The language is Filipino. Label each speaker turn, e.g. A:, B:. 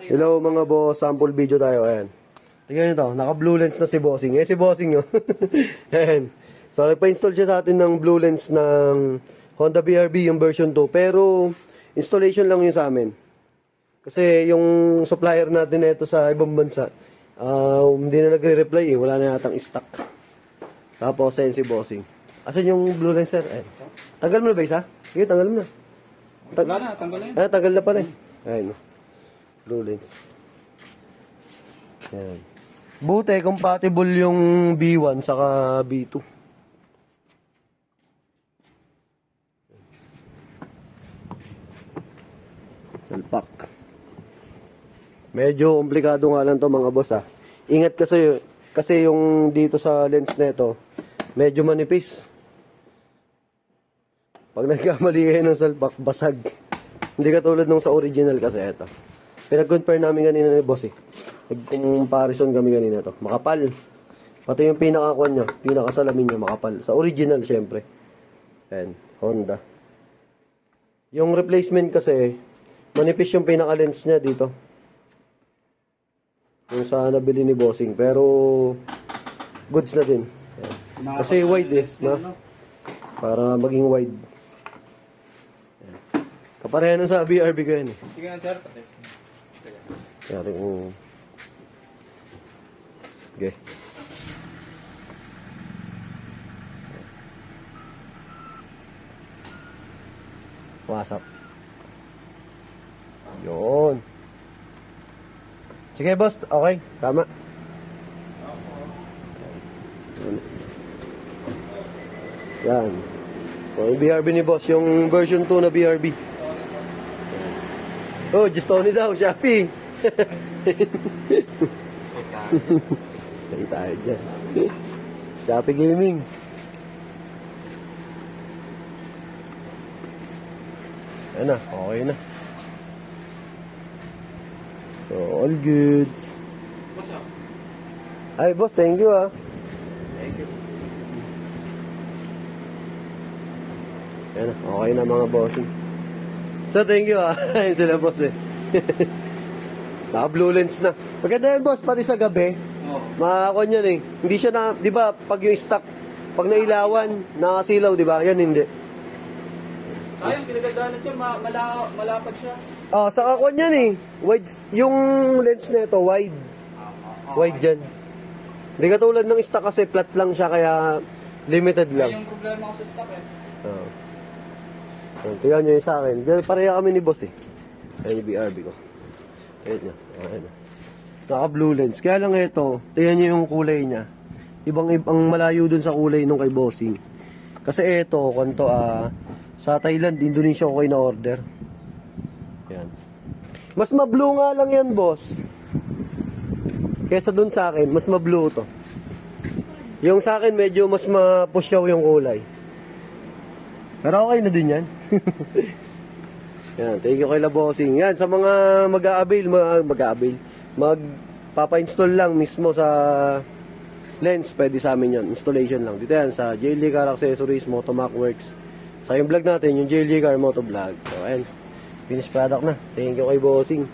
A: Hello mga boss, sample video tayo. Ayan. Tingnan nyo to, naka blue lens na si Bossing. Si Bossing yun. Ayan. So, nagpa-install siya sa atin ng blue lens ng Honda BRB yung version 2. Pero, installation lang yun sa amin. Kasi yung supplier natin na ito sa ibang bansa, hindi na nagre-reply eh. Wala na yatang stock. Tapos, ayan si Bossing. Asan yung blue lens sir? Ayan. Tagal mo na ba isa? Sige, tagal mo na.
B: Wala na, tanggal na yun.
A: Tagal na pala eh. Ayan. Blue lens. Ayan. Buti, compatible yung B1 saka B2. Salpak. Medyo komplikado nga lang to mga boss ha. Ingat kasi yung dito sa lens na ito, medyo manipis. Pag nagkamali kayo ng salpak, basag. Hindi katulad nung sa original kasi ito. Pinag-compare namin kanina ni boss eh. Nag-comparison kami kanina to. Makapal. Pati yung pinaka-kuan niya, pinaka-salamin niya makapal. Sa original syempre. Ayan, Honda. Yung replacement kasi, manipis yung pinaka-lens niya dito. Yung sa nabili ni Bossing. Pero, goods na din. Ayan. Kasi wide eh. Na? Para maging wide. Ayan. Kaparehan na sa BRB ko yan eh.
B: Sige nga sir, patest.
A: Yari ko. Okay. WhatsApp. Yun. Sige boss, okay, tama. Yan. So, yung BRB ni boss, yung version 2 na BRB. Oh, just Tony daw, Shopee. Say tayo dyan. Shopee Gaming. Ayan na, okay na. So, all good.
B: What's up?
A: Ay, boss, thank you ah.
B: Thank you.
A: Ayan na, okay na mga bossing. So, thank you ah. Ayun sila boss eh. Naka blue lens na. Maganda yan boss, pati sa gabi.
B: Oo.
A: Makakakon yan eh. Hindi siya na, di ba, pag yung stock, pag nailawan, nakasilaw, di ba? Yan hindi.
B: Ayos, kinagandaan siya, malapad siya.
A: Oh, sa kakon yan eh. Wide, yung lens na ito, wide. Wide dyan. Hindi katulad ng stock kasi flat lang siya, kaya limited
B: Ay,
A: lang.
B: yung problema ko sa stock eh.
A: Oh. So, tingnan nyo yung sa akin. Pareha kami ni boss eh. Ayan yung BRB ko. Ayan nyo. Ayan na. Naka blue lens. Kaya lang ito, tingnan nyo yung kulay niya. Ibang malayo dun sa kulay nung kay Bossing. Kasi ito, kanto sa Thailand, Indonesia ko kayo na order. Yan. Mas ma-blue nga lang yan, boss. Kesa dun sa akin, mas ma-blue to. Yung sa akin, medyo mas ma-pusyaw yung kulay. Pero okay na din yan. Yan, thank you kay La Bossing. Yan, sa mga mag-a-avail, magpapa-install lang mismo sa lens, pwede sa amin yan. Installation lang. Dito yan, sa JL Car Accessories, Motomac Works. Sa yung vlog natin, yung JL Car Motovlog. So, ayan. Finished product na. Thank you kay Bossing.